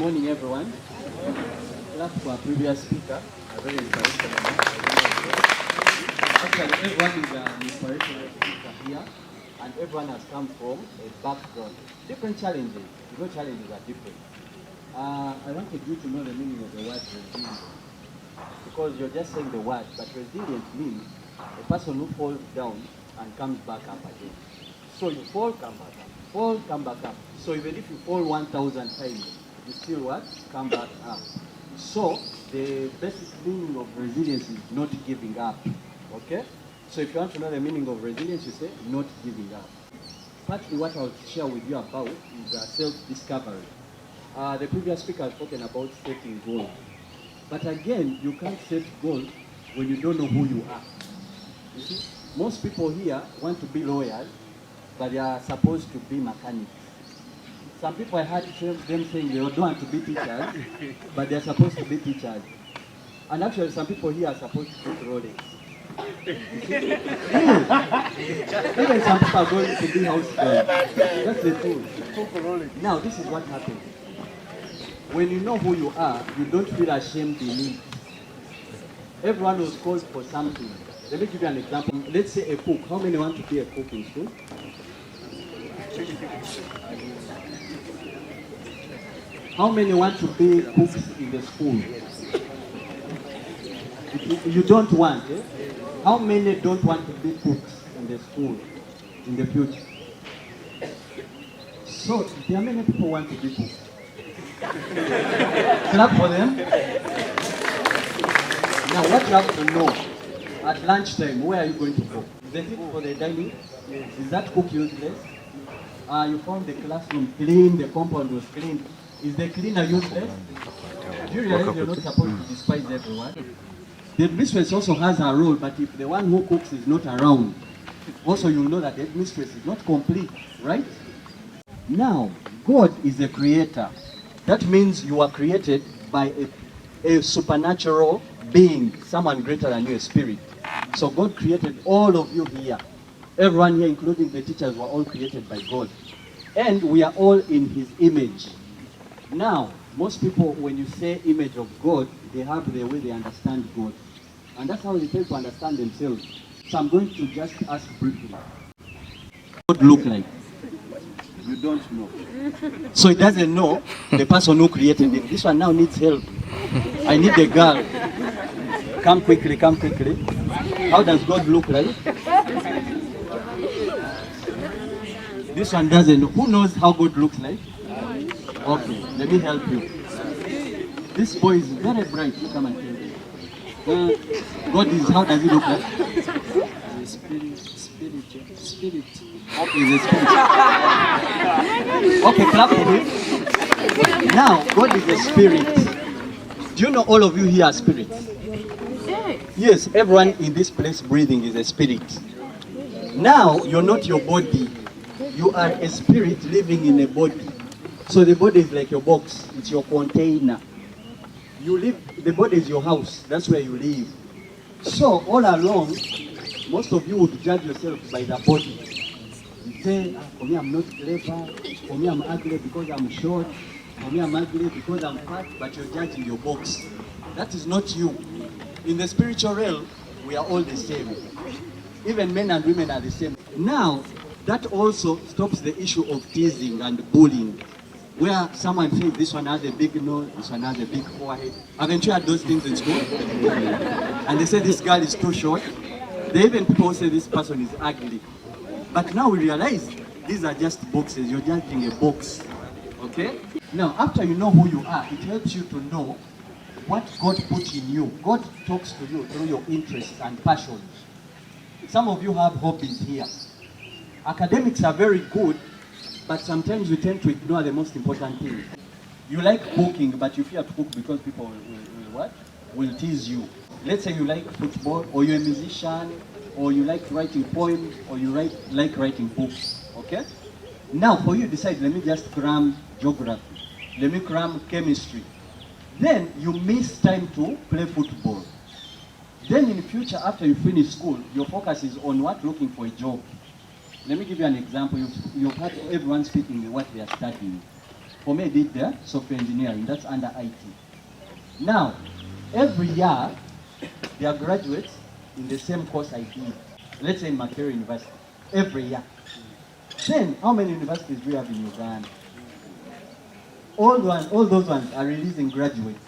morning, everyone. Clap for our previous speaker, a very inspirational man. Actually, everyone is an inspirational speaker here, and everyone has come from a background. Different challenges. Your challenges are different. I wanted you to know the meaning of the word resilient. Because you're just saying the word, but resilient means a person who falls down and comes back up again. So you fall, come back up. Fall, come back up. So even if you fall 1,000 times, you still what? Come back up. So the basic meaning of resilience is not giving up. Okay? So if you want to know the meaning of resilience, you say not giving up. Partly what I'll share with you about is self-discovery. The previous speaker has spoken about setting goals. But again, you can't set goals when you don't know who you are. You see, most people here want to be lawyers, but they are supposed to be mechanics. Some people I heard them saying they don't want to be teachers, but they are supposed to be teachers. And actually, some people here are supposed to put Rolex. Even some people are going to be house girls. That's the truth. Now, this is what happens. When you know who you are, you don't feel ashamed in it. Everyone was called for something. Let me give you an example. Let's say a cook. How many want to be a cook in school? How many want to be cooks in the school? You don't want, eh? How many don't want to be cooks in the school in the future? So, there are many people who want to be cooks. Clap for them. Now, what you have to know, at lunchtime, where are you going to go? Is it for the dining? Is that cook useless? You found the classroom clean, the compound was clean. Is the cleaner useless? Do you realize you're not supposed to despise everyone? The mistress also has a role, but if the one who cooks is not around, also you'll know that the mistress is not complete, right? Now, God is a creator. That means you are created by a supernatural being, someone greater than you, a spirit. So God created all of you here. Everyone here, including the teachers, were all created by God. And we are all in His image. Now, most people, when you say image of God, they have the way they understand God. And that's how they tend to understand themselves. So I'm going to just ask briefly. What God look like? You don't know. So he doesn't know the person who created him. This one now needs help. I need a girl. Come quickly, come quickly. How does God look like? This one doesn't know. Who knows how God looks like? Okay, let me help you. This boy is very bright. Come and tell me. God is, how does he look like? Spirit. Okay, the spirit. Okay, clap for him. Now, God is a spirit. Do you know all of you here are spirits? Yes, everyone in this place breathing is a spirit. Now, you're not your body. You are a spirit living in a body. So the body is like your box. It's your container. You live, the body is your house. That's where you live. So all along, most of you would judge yourself by the body. You say, for me I'm not clever. For me I'm ugly because I'm short. For me I'm ugly because I'm fat. But you're judging your box. That is not you. In the spiritual realm, we are all the same. Even men and women are the same. Now, that also stops the issue of teasing and bullying. Where someone says this one has a big nose, this one has a big forehead. Haven't you had those things in school? And they say this girl is too short. They even people say this person is ugly. But now we realize these are just boxes. You're judging a box. Okay? Now, after you know who you are, it helps you to know what God put in you. God talks to you through your interests and passions. Some of you have hobbies here. Academics are very good, but sometimes we tend to ignore the most important thing. You like cooking, but you fear to cook because people will tease you. Let's say you like football, or you're a musician, or you like writing poems, or you like writing books. Okay? Now, for you decide, let me just cram geography. Let me cram chemistry. Then you miss time to play football. Then in the future, after you finish school, your focus is on what? Looking for a job. Let me give you an example. You've had everyone speaking what they are studying. For me, I did software engineering. That's under IT. Now, every year, there are graduates in the same course I did. Let's say in Makerere University. Every year. Then, how many universities do we have in Uganda? All those ones are releasing graduates.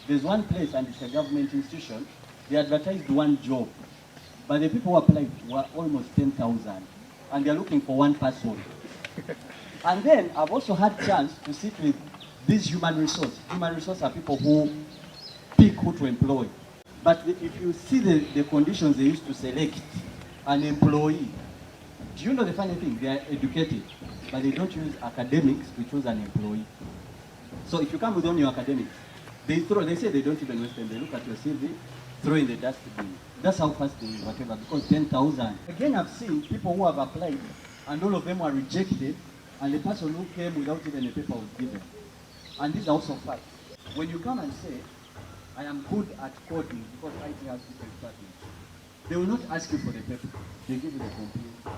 There's one place, and it's a government institution, they advertised one job, but the people who applied were almost 10,000, and they're looking for one person. And then I've also had chance to sit with these human resource. Human resource are people who pick who to employ. But if you see the conditions they used to select an employee, do you know the funny thing? They are educated, but they don't use academics to choose an employee. So if you come with only your academics, they say they don't even waste them. They look at your CV, throw in the dustbin. That's how fast they whatever, because 10,000. Again, I've seen people who have applied, and all of them were rejected, and the person who came without even a paper was given. And these are also facts. When you come and say, I am good at coding because IT has different departments, they will not ask you for the paper. They give you the computer.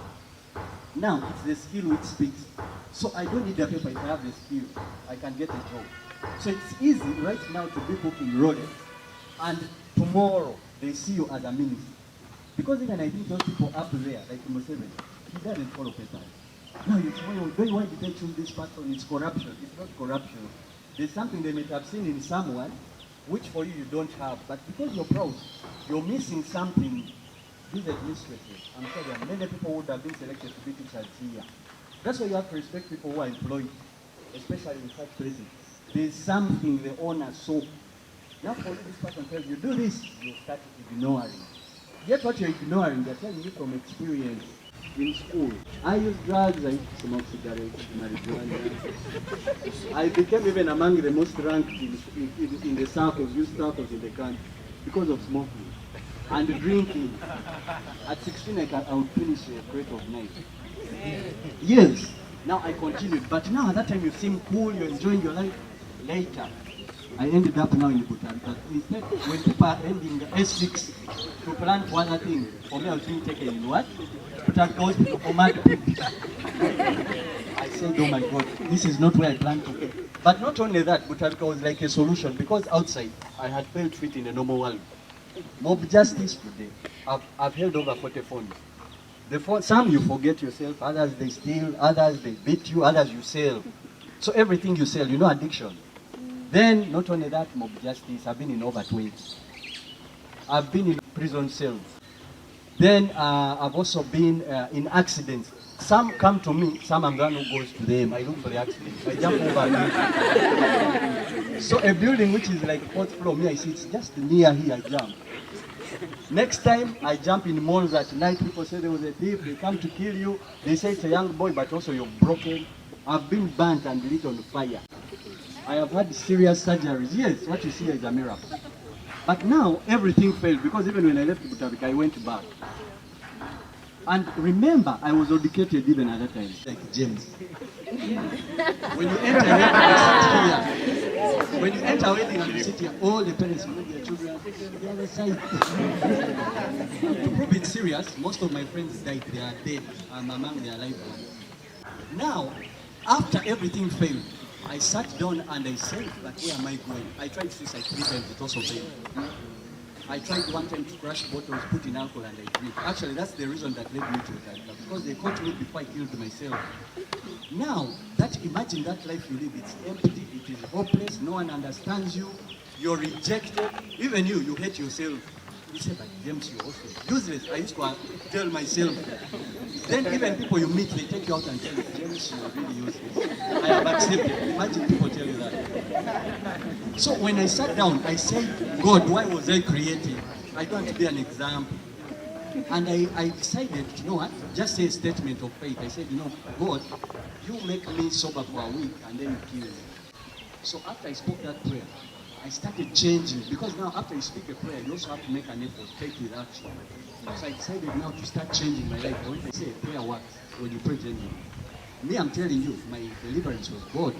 Now, it's the skill which speaks. So I don't need the paper. If I have the skill, I can get a job. So it's easy right now to be booking rollers, and tomorrow they see you as a minister. Because even I think those people up there, like Museveni, he doesn't follow papers. No, you say, why did they choose this person? It's corruption. It's not corruption. There's something they may have seen in someone, which for you don't have. But because you're proud, you're missing something. These administrators, I'm sure there are many people who would have been selected to be teachers here. That's why you have to respect people who are employed, especially in such places. There's something the owner saw. Now for this person tells you, do this, you start ignoring. Yet what you're ignoring, they're telling you from experience. In school, I used drugs, I used to smoke cigarettes, marijuana. I became even among the most ranked in the circles, youth circles in the country, because of smoking and drinking. At 16, I would finish a crate of 9. Yes. Now I continued, but now at that time you seem cool, you're enjoying your life. Later, I ended up now in Beautifier. Instead, when people are ending the S6 to plan for other things, for me I was being taken in what? Beautifier was for mad people. I said, oh my God, this is not where I planned to go. But not only that, Beautifier was like a solution, because outside I had felt fit in the normal world. Mob justice today, I've held over 40 phones. Some you forget yourself, others they steal, others they beat you, others you sell. So everything you sell, addiction. Then, not only that, mob justice, I've been in over 20. I've been in prison cells. Then I've also been in accidents. Some come to me, some I'm the one who goes to them. I look for the accidents. I jump over them. So a building which is like 4th floor, me I see it's just near here, I jump. Next time I jump in malls at night, people say there was a thief, they come to kill you. They say it's a young boy, but also you're broken. I've been burnt and lit on fire. I have had serious surgeries. Yes, what you see here is a miracle. But now everything failed, because even when I left Beautifier, I went back. And remember, I was educated even at that time. Like James. When you enter a wedding, you sit here. When you enter a wedding and you sit here, all the parents bring their children on the other side. To prove it serious, most of my friends died. They are dead. I'm among their life ones. Now, after everything failed, I sat down and I said, but where am I going? I tried suicide 3 times, it also failed. I tried one time to crush bottles, put in alcohol, and I drink. Actually, that's the reason that led me to it, because they caught me before I killed myself. Now, imagine that life you live, it's empty, it is hopeless, no one understands you, you're rejected, even you hate yourself. You say, but James, you're also useless. I used to tell myself. Then even people you meet, they take you out and tell you, James, you're really useless. I have accepted. Imagine people tell you that. So when I sat down, I said, God, why was I created? I don't want to be an example. And I decided, you know what, just say a statement of faith. I said, God, you make me sober for a week and then you kill me. So after I spoke that prayer, I started changing, because now after you speak a prayer, you also have to make an effort, take with action. So I decided now to start changing my life. When I say prayer works, when you pray genuinely. Me, I'm telling you, my deliverance was God.